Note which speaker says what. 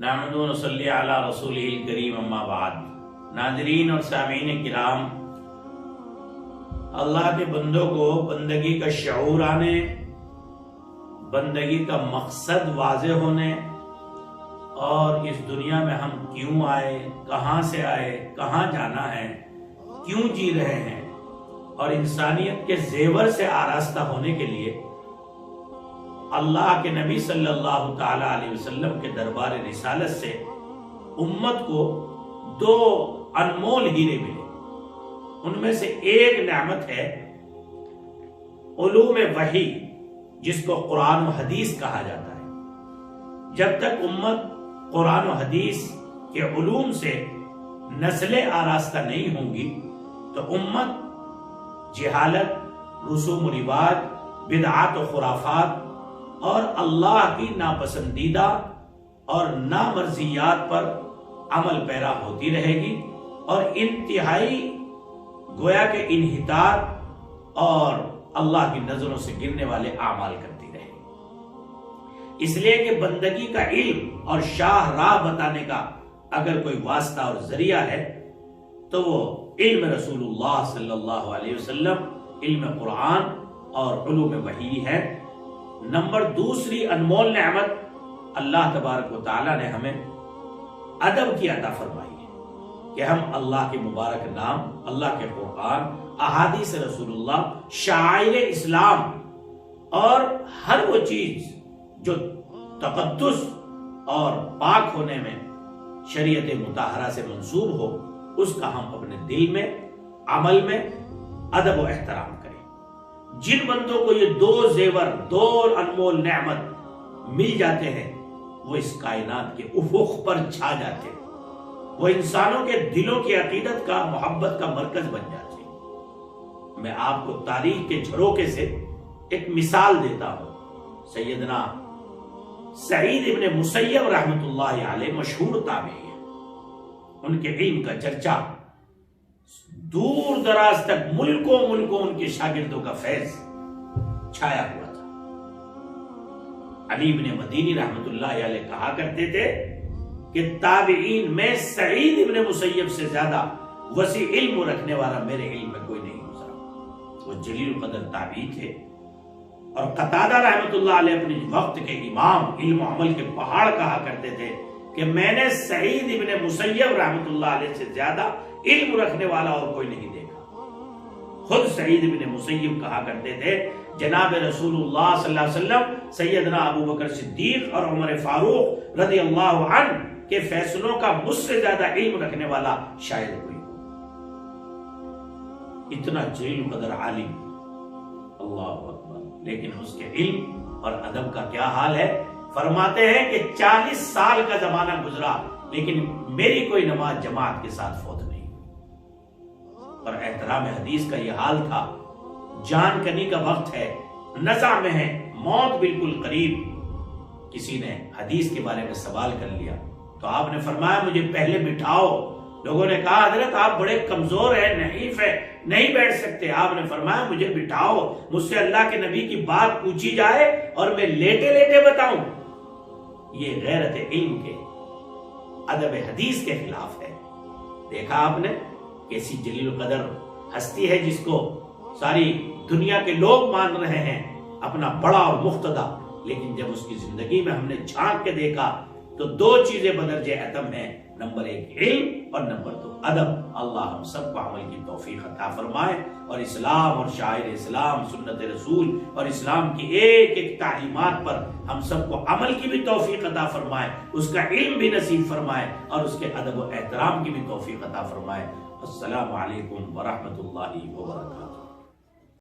Speaker 1: نحمدہ و نصلی علی رسولہ الکریم اما بعد۔ ناظرین اور سامعین کرام، اللہ کے بندوں کو بندگی کا شعور آنے، بندگی کا مقصد واضح ہونے اور اس دنیا میں ہم کیوں آئے، کہاں سے آئے، کہاں جانا ہے، کیوں جی رہے ہیں، اور انسانیت کے زیور سے آراستہ ہونے کے لیے اللہ کے نبی صلی اللہ تعالی علیہ وسلم کے دربار رسالت سے امت کو دو انمول ہیرے ملے۔ ان میں سے ایک نعمت ہے علوم وحی، جس کو قرآن و حدیث کہا جاتا ہے۔ جب تک امت قرآن و حدیث کے علوم سے نسلیں آراستہ نہیں ہوں گی تو امت جہالت، رسوم و رواج، بدعات و خرافات اور اللہ کی ناپسندیدہ اور نامرضیات پر عمل پیرا ہوتی رہے گی اور انتہائی گویا کہ انحطاط اور اللہ کی نظروں سے گرنے والے اعمال کرتی رہے گی۔ اس لیے کہ بندگی کا علم اور شاہ راہ بتانے کا اگر کوئی واسطہ اور ذریعہ ہے تو وہ علم رسول اللہ صلی اللہ علیہ وسلم، علم قرآن اور علوم وحی ہے۔ نمبر دوسری انمول نعمت اللہ تبارک و تعالی نے ہمیں ادب کی عطا فرمائی ہے کہ ہم اللہ کے مبارک نام، اللہ کے قرآن، احادیث رسول اللہ، شعائر اسلام اور ہر وہ چیز جو تقدس اور پاک ہونے میں شریعت مطہرہ سے منسوب ہو، اس کا ہم اپنے دل میں، عمل میں ادب و احترام کریں۔ جن بندوں کو یہ دو زیور، دو انمول نعمت مل جاتے ہیں، وہ اس کائنات کے افق پر چھا جاتے ہیں، وہ انسانوں کے دلوں کی عقیدت کا، محبت کا مرکز بن جاتے ہیں۔ میں آپ کو تاریخ کے جھروکے سے ایک مثال دیتا ہوں۔ سیدنا سعید ابن مسیب رحمۃ اللہ علیہ مشہور تابعی ہیں۔ ان کے علم کا چرچا دور دراز تک، ملکوں ان کے شاگردوں کا فیض چھایا ہوا تھا۔ علی بن مدینی رحمت اللہ علیہ کہا کرتے تھے کہ تابعین میں سعید ابن مسیب سے زیادہ وسیع علم رکھنے والا میرے علم میں کوئی نہیں گزرا۔ وہ جلیل القدر تابعی تھے۔ اور قتادہ رحمت اللہ علیہ اپنے وقت کے امام، علم و عمل کے پہاڑ کہا کرتے تھے کہ میں نے سعید ابن مسیب رحمت اللہ علیہ سے زیادہ علم رکھنے والا اور کوئی نہیں دیکھا۔ خود سعید ابن مسیب کہا کرتے تھے جناب رسول اللہ صلی اللہ علیہ وسلم، سیدنا ابو بکر صدیق اور عمر فاروق رضی اللہ عنہ کے فیصلوں کا مجھ سے زیادہ علم رکھنے والا شاید کوئی ہو۔ اتنا جلیل قدر عالم، اللہ اکبر، لیکن اس کے علم اور ادب کا کیا حال ہے؟ فرماتے ہیں کہ 40 سال کا زمانہ گزرا لیکن میری کوئی نماز جماعت کے ساتھ فوت نہیں ہوئی۔ اور احترام حدیث کا یہ حال تھا، جان کنی کا وقت ہے، نزع میں ہے، موت بالکل قریب۔ کسی نے حدیث کے بارے میں سوال کر لیا تو آپ نے فرمایا مجھے پہلے بٹھاؤ۔ لوگوں نے کہا حضرت آپ بڑے کمزور ہیں، نحیف ہیں، نہیں بیٹھ سکتے۔ آپ نے فرمایا مجھے بٹھاؤ، مجھ سے اللہ کے نبی کی بات پوچھی جائے اور میں لیٹے لیٹے بتاؤں۔ یہ غیرت علم کے، ادب حدیث کے خلاف ہے۔ دیکھا آپ نے کیسی جلیل القدر ہستی ہے جس کو ساری دنیا کے لوگ مان رہے ہیں اپنا بڑا اور مقتدی، لیکن جب اس کی زندگی میں ہم نے جھانک کے دیکھا تو دو چیزیں بدرجہ اہم ہیں، نمبر 1 علم اور نمبر 2 ادب۔ اللہ ہم سب کو عمل کی توفیق عطا فرمائے اور اسلام اور شاعر اسلام، سنت رسول اور اسلام کی ایک ایک تعلیمات پر ہم سب کو عمل کی بھی توفیق عطا فرمائے، اس کا علم بھی نصیب فرمائے اور اس کے ادب و احترام کی بھی توفیق عطا فرمائے۔ السلام علیکم ورحمۃ اللہ وبرکاتہ۔